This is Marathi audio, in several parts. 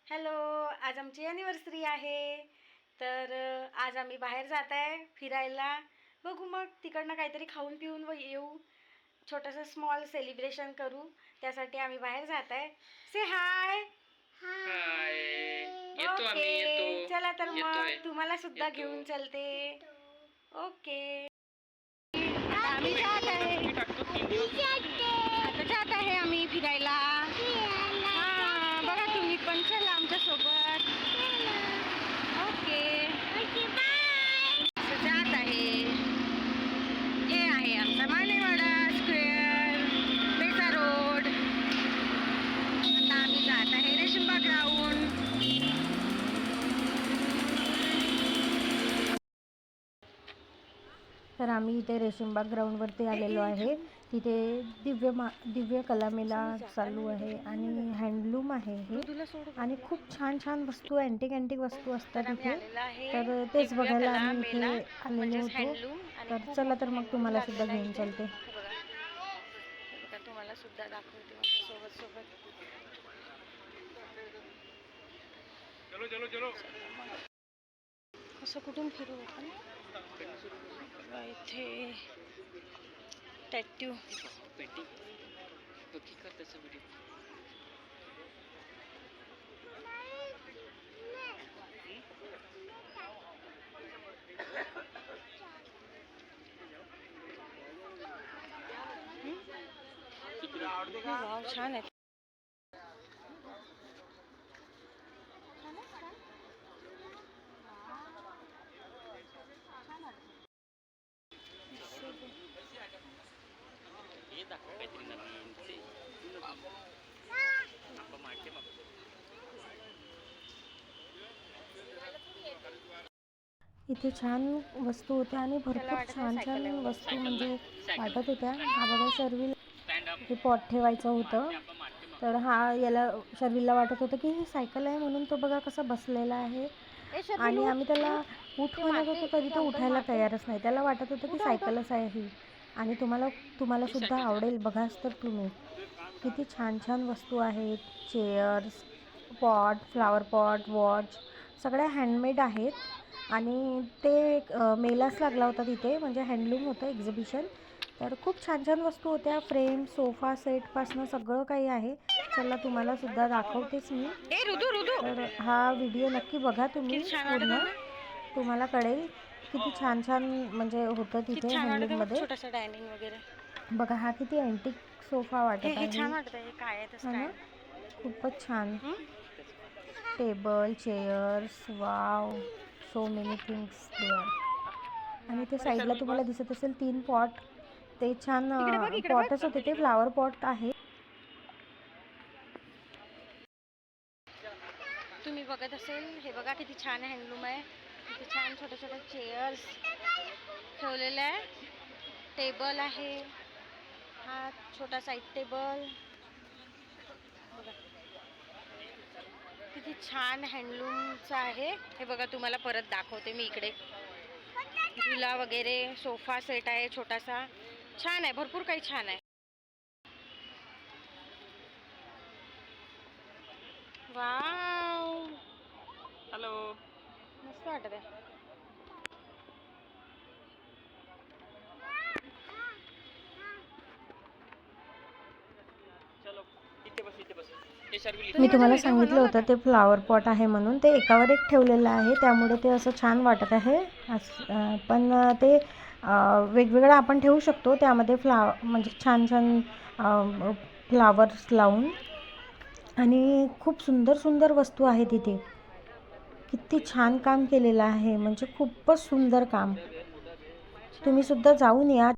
हॅलो, आज आमची ॲनिव्हर्सरी आहे. तर आज आम्ही बाहेर जात आहे फिरायला. बघू मग तिकडनं काहीतरी खाऊन पिऊन येऊ. छोटंसं स्मॉल सेलिब्रेशन करू. त्यासाठी आम्ही बाहेर जात आहे. से हाय. हाय. येतो आम्ही ओके, येतो. चला तर मग येतोय. तुम्हाला सुद्धा येतो. घेऊन चलते. ओके, आम्ही जात आहे. आता जात आहे आम्ही फिरायला. हां, बघा तुम्ही पण चला आमच्या सोबत. ओके, असं जात आहे. हे आहे आमचा मानेवाडा स्क्वेअर, बेसा रोड. आता आम्ही जात आहे रेशिमबाग ग्राउंड. तर आम्ही इथे रेशिमबाग ग्राउंडवरती आलेलो आहे. तिथे दिव्य कला मेला चालू आहे आणि हँडलूम आहे हे. आणि खूप छान छान वस्तू, अँटिक वस्तू असतात इथे. तर तेच बघायला आम्ही इथे आलेलो होतो. तर चला तर मग तुम्हाला सुद्धा घेऊन चलते. तुम्हाला सुद्धा दाखवते सोबत सोबत. असं कुठून फिरू आपण? इथे टॅट्यू. वाव, छान आहे. इथे छान वस्तू होत्या आणि भरपूर छान छान वस्तू म्हणजे वाटत होत्या. हा बघा, शर्विल हे पॉट ठेवायचं होतं. तर याला शर्विलला वाटत होतं की ही सायकल आहे, म्हणून तो बघा कसा बसलेला आहे. आणि आम्ही त्याला उठ म्हणत होतो तरी तो उठायला तयारच नाही. त्याला वाटत होतं की सायकलच आहे ही. आणि तुम्हाला सुद्धा आवडेल. बघाच तर तुम्ही किती छान छान वस्तू आहेत. Chairs, pot, flower pot, watch, सगळ्या हँडमेड आहेत. आणि ते मेलाच लागला होता तिथे, म्हणजे हँडलूम होतं एक्झिबिशन. तर खूप छान छान वस्तू होत्या. फ्रेम, सोफा सेटपासनं सगळं काही आहे. चला तुम्हाला सुद्धा दाखवतेच मी. तर हा व्हिडिओ नक्की बघा तुम्ही पूर्ण. तुम्हाला कळेल किती छान छान म्हणजे होतं तिथे हँडलूममध्ये. छोटासा डायनिंग वगैरे बघा. हा किती अँटिक सोफा वाटत आहे ना. खूपच छान. Table, chairs, wow, so many things there. आणि ते साईडला तुम्हाला दिसत असेल 3 पॉट. ते छान पॉटच होते, ते फ्लावर पॉट आहे. तुम्ही बघत असेल, हे बघा किती छान हँडलूम आहे. किती छान छोट्या छोट्या चेअर्स ठेवलेल्या आहे. टेबल आहे, हा छोटा साईड टेबल. बघा किती छान हँडलूमचं आहे. हे बघा, तुम्हाला परत दाखवते मी इकडे. झुला वगैरे, सोफा सेट आहे छोटासा. छान आहे, भरपूर काही छान आहे. Wow, hello. मस्त वाटत आहे. मी तुम्हाला सांगितलं होतं ते फ्लावर पॉट आहे म्हणून. ते एकावर एक ठेवलेलं आहे, त्यामुळे ते असं छान वाटत आहे. पण ते वेगवेगळं आपण ठेवू शकतो त्यामध्ये, म्हणजे छान छान फ्लावर्स लावून. आणि खूप सुंदर सुंदर वस्तू आहेत इथे. किती छान काम केलेलं आहे, म्हणजे खूपच सुंदर काम. तुम्ही सुद्धा जाऊन या.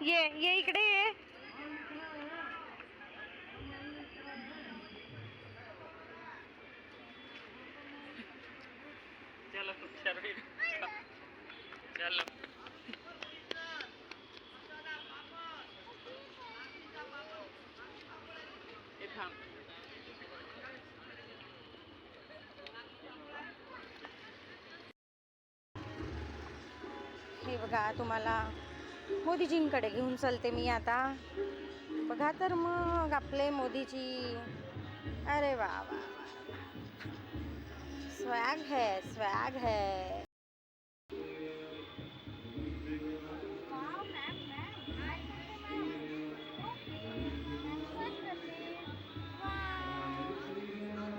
ये इकडे ये. बघा तुम्हाला मोदीजींकडे घेऊन चलते मी आता. बघा तर मग आपले मोदीजी. अरे वा वा, स्वॅग है स्वॅग है.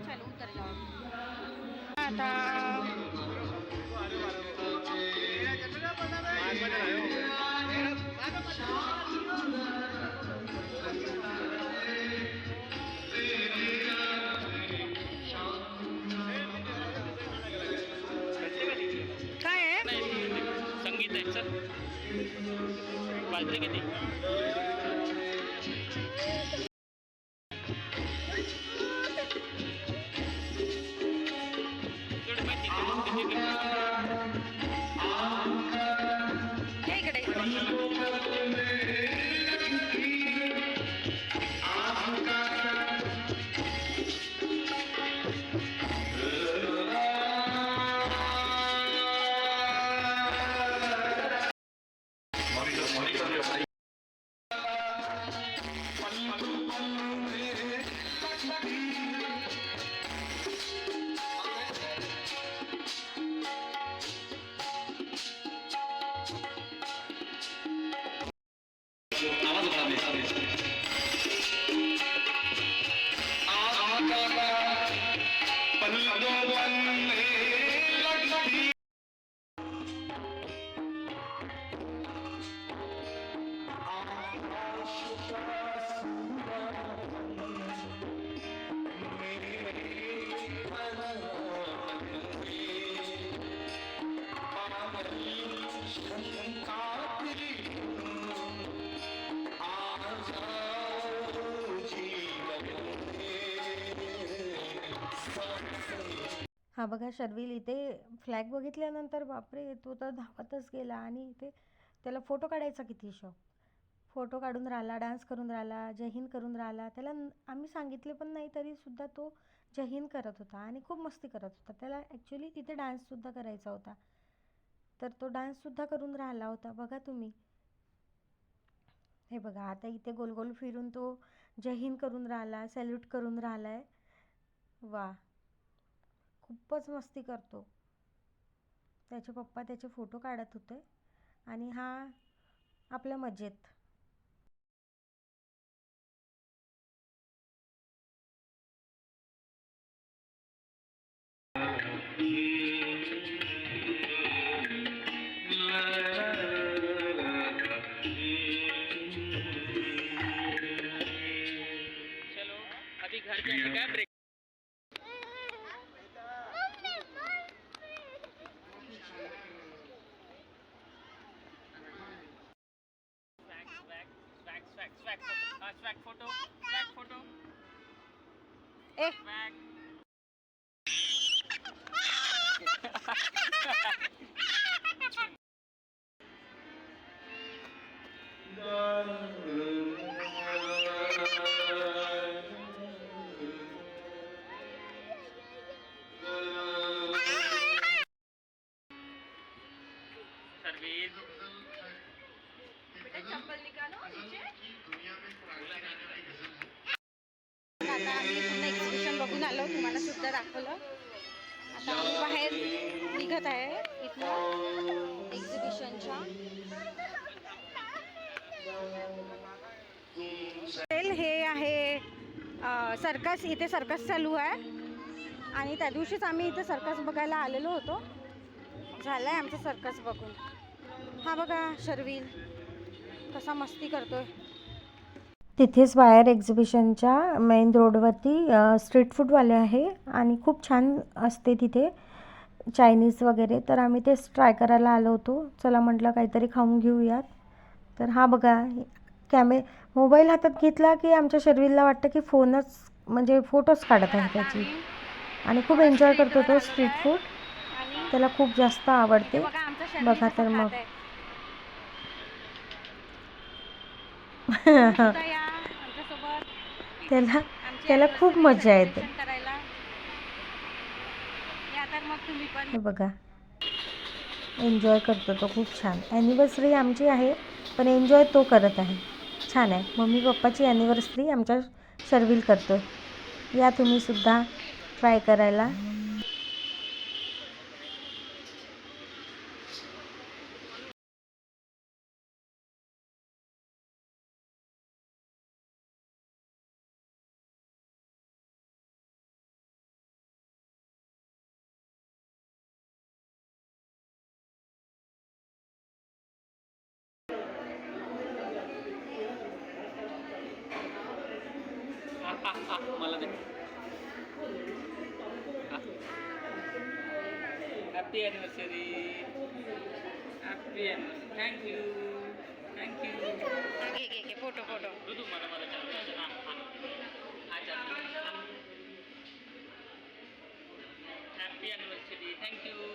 चलो उतर जाओ आता. काय आहे? संगीत आहे सर. वाजते किती? इकडे हा बघा शर्विल इथे फ्लॅग बघितल्यानंतर बापरे तो तर धावतच गेला आणि इथे त्याला फोटो काढायचा किती शौक. फोटो काढून राहिला, डान्स करून राहिला, जय हिंद करून राहिला. त्याला आम्ही सांगितले पण नाही तरीसुद्धा तो जय हिंद करत होता आणि खूप मस्ती करत होता. त्याला ॲक्च्युली तिथे डान्ससुद्धा करायचा होता तर तो डान्ससुद्धा करून राहिला होता. बघा तुम्ही हे बघा आता इथे गोल गोल फिरून तो जय हिंद करून राहिला, सॅल्यूट करून राहिला आहे. वा, खूपच मस्ती करतो. त्याचे पप्पा त्याचे फोटो काढत होते आणि हा आपल्या मजेत. चलो अभी घर जाने का break. Swag photo. A service. आता आम्ही पूर्ण एक्झिबिशन बघून आलो, तुम्हाला सुद्धा दाखवलं. आता आम्ही बाहेर निघत आहे इथनं एक्झिबिशनच्या. हे आहे सर्कस. इथे सर्कस चालू आहे आणि त्या दिवशीच आम्ही इथे सर्कस बघायला आलेलो होतो. झालं आहे आमचं सर्कस बघून. हा बघा शर्विल कसा मस्ती करतोय. तिथेच बाहेर एक्झिबिशनच्या मेन रोडवरती स्ट्रीट फूडवाले आहे आणि खूप छान असते तिथे चायनीज वगैरे. तर आम्ही तेच ट्राय करायला आलो होतो. चला म्हटलं काहीतरी खाऊन घेऊयात. तर हा बघा मोबाईल हातात घेतला की आमच्या शर्विलला वाटतं की फोनच म्हणजे फोटोच काढत आहे त्याची आणि खूप एन्जॉय करतो तो स्ट्रीट फूड. त्याला खूप जास्त आवडते. बघा तर मग त्याला खूप मजा येते. हे बघा एन्जॉय करतो तो खूप छान. ॲनिव्हर्सरी आमची आहे पण एन्जॉय तो करत आहे. छान आहे. मम्मी पप्पाची ॲनिव्हर्सरी आमच्या शर्विल करतो. या तुम्हीसुद्धा ट्राय करायला. मला दे. Happy anniversary. Happy anniversary. Thank you. Thank you. Photo तू मला हॅपी ॲनिव्हर्सरी. थँक्यू.